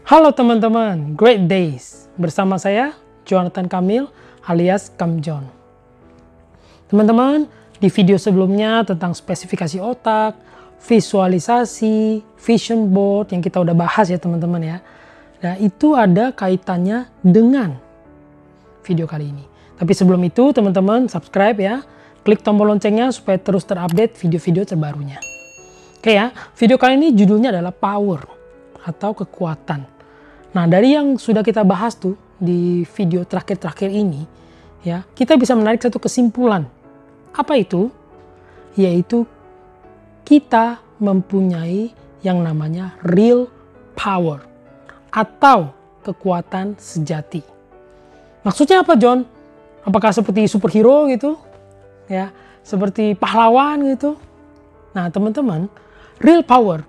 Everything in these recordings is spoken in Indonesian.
Halo teman-teman, Great Days. Bersama saya, Jonathan Kamil alias Kam John. Teman-teman, di video sebelumnya tentang spesifikasi otak, visualisasi, vision board yang kita udah bahas ya teman-teman ya. Nah itu ada kaitannya dengan video kali ini. Tapi sebelum itu teman-teman subscribe ya. Klik tombol loncengnya supaya terus terupdate video-video terbarunya. Oke ya, video kali ini judulnya adalah power atau kekuatan. Nah, dari yang sudah kita bahas tuh di video terakhir-terakhir ini, ya, kita bisa menarik satu kesimpulan. Apa itu? Yaitu kita mempunyai yang namanya real power atau kekuatan sejati. Maksudnya apa, John? Apakah seperti superhero gitu? Ya, seperti pahlawan gitu? Nah, teman-teman, real power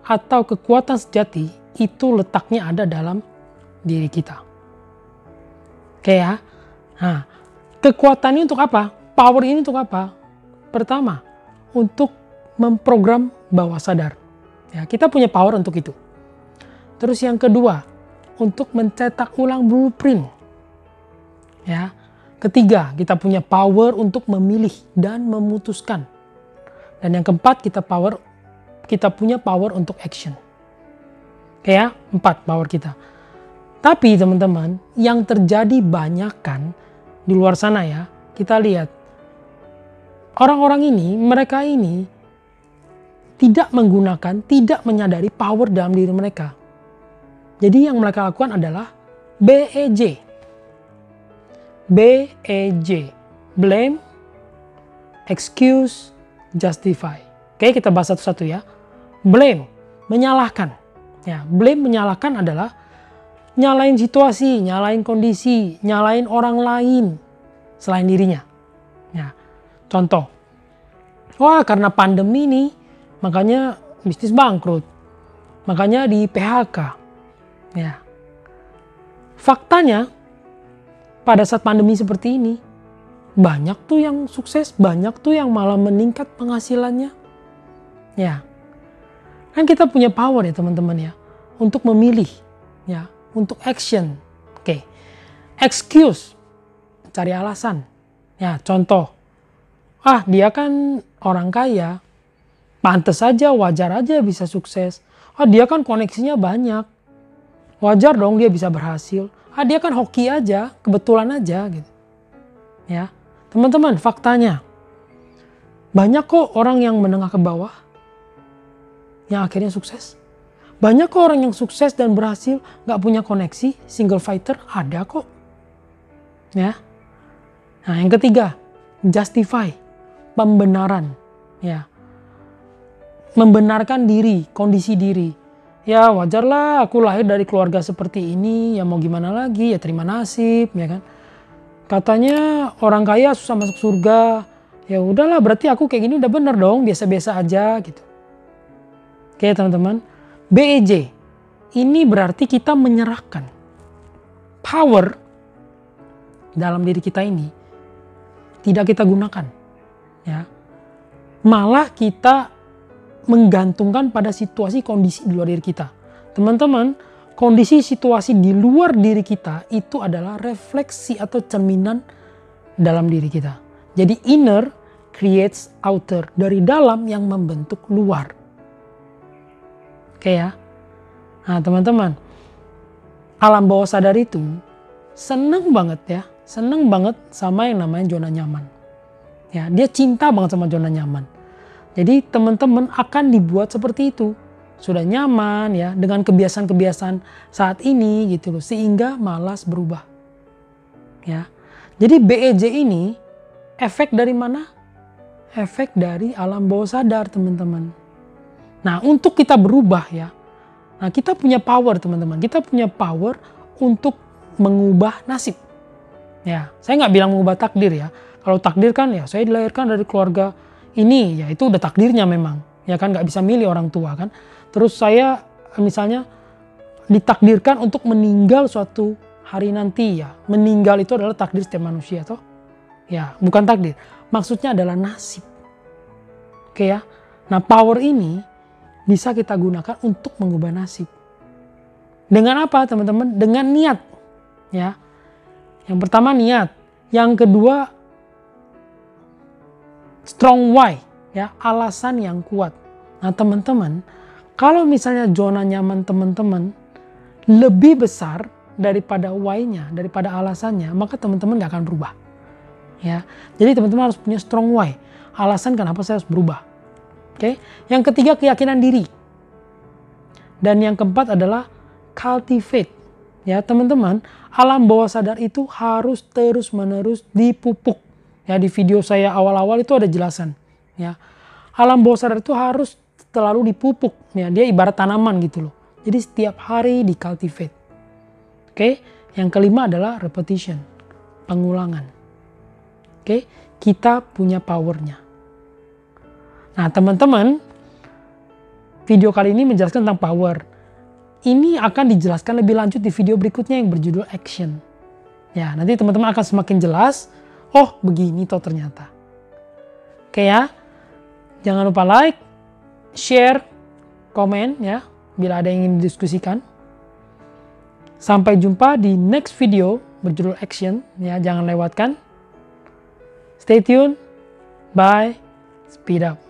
atau kekuatan sejati itu letaknya ada dalam diri kita. Oke ya. Nah, kekuatan ini untuk apa? Power ini untuk apa? Pertama, untuk memprogram bawah sadar. Ya, kita punya power untuk itu. Terus yang kedua, untuk mencetak ulang blueprint. Ya. Ketiga, kita punya power untuk memilih dan memutuskan. Dan yang keempat, kita punya power untuk action. Oke ya, 4 power kita. Tapi teman-teman, yang terjadi banyak kan di luar sana ya, kita lihat. Orang-orang ini, mereka ini tidak menggunakan, tidak menyadari power dalam diri mereka. Jadi yang mereka lakukan adalah BEJ. BEJ. Blame, excuse, justify. Oke, kita bahas satu-satu ya. Blame, menyalahkan. Ya, blame menyalahkan adalah nyalain situasi, nyalain kondisi, nyalain orang lain selain dirinya. Ya, contoh, wah karena pandemi nih, makanya bisnis bangkrut, makanya di PHK. Ya, faktanya pada saat pandemi seperti ini, banyak tuh yang sukses, banyak tuh yang malah meningkat penghasilannya. Ya. Kan kita punya power ya teman-teman ya, untuk memilih, ya, untuk action. Oke. Excuse, cari alasan. Ya, contoh. Dia kan orang kaya, pantes aja, wajar aja bisa sukses. Dia kan koneksinya banyak, wajar dong dia bisa berhasil. Dia kan hoki aja, kebetulan aja gitu. Ya, teman-teman, faktanya banyak kok orang yang menengah ke bawah yang akhirnya sukses. Banyak kok orang yang sukses dan berhasil gak punya koneksi, single fighter, ada kok. Ya. Nah yang ketiga, justify, pembenaran. Ya. Membenarkan diri, kondisi diri. Ya wajarlah aku lahir dari keluarga seperti ini, ya mau gimana lagi, ya terima nasib, ya kan. Katanya orang kaya susah masuk surga, ya udahlah berarti aku kayak gini udah bener dong, biasa-biasa aja gitu. Oke teman-teman, BEJ ini berarti kita menyerahkan power dalam diri kita ini tidak kita gunakan, ya. Malah kita menggantungkan pada situasi kondisi di luar diri kita. Teman-teman, kondisi situasi di luar diri kita itu adalah refleksi atau cerminan dalam diri kita. Jadi inner creates outer, dari dalam yang membentuk luar. Oke ya. Nah teman-teman, alam bawah sadar itu seneng banget ya. Seneng banget sama yang namanya zona nyaman. Ya, dia cinta banget sama zona nyaman. Jadi teman-teman akan dibuat seperti itu. Sudah nyaman ya dengan kebiasaan-kebiasaan saat ini gitu loh. Sehingga malas berubah. Ya. Jadi BEJ ini efek dari mana? Efek dari alam bawah sadar teman-teman. Nah untuk kita berubah ya, nah kita punya power teman-teman, kita punya power untuk mengubah nasib. Ya, saya nggak bilang mengubah takdir ya. Kalau takdir kan ya saya dilahirkan dari keluarga ini, ya itu udah takdirnya memang. Ya kan nggak bisa milih orang tua kan. Terus saya misalnya ditakdirkan untuk meninggal suatu hari nanti ya. Meninggal itu adalah takdir setiap manusia toh. Ya bukan takdir, maksudnya adalah nasib. Oke ya, nah power ini bisa kita gunakan untuk mengubah nasib. Dengan apa, teman-teman? Dengan niat. Ya. Yang pertama niat, yang kedua strong why, ya, alasan yang kuat. Nah, teman-teman, kalau misalnya zona nyaman teman-teman lebih besar daripada why-nya, daripada alasannya, maka teman-teman gak akan berubah. Ya. Jadi teman-teman harus punya strong why, alasan kenapa saya harus berubah. Oke. Yang ketiga keyakinan diri. Dan yang keempat adalah cultivate. Ya, teman-teman, alam bawah sadar itu harus terus-menerus dipupuk. Ya, di video saya awal-awal itu ada jelasan. Ya, alam bawah sadar itu harus selalu dipupuk. Ya, dia ibarat tanaman gitu loh. Jadi setiap hari di cultivate. Oke, yang kelima adalah repetition, pengulangan. Oke, kita punya powernya. Nah, teman-teman, video kali ini menjelaskan tentang power. Ini akan dijelaskan lebih lanjut di video berikutnya yang berjudul action. Ya, nanti teman-teman akan semakin jelas, oh begini toh ternyata. Oke ya, jangan lupa like, share, komen ya, bila ada yang ingin didiskusikan. Sampai jumpa di next video berjudul action, ya jangan lewatkan. Stay tune, bye, speed up.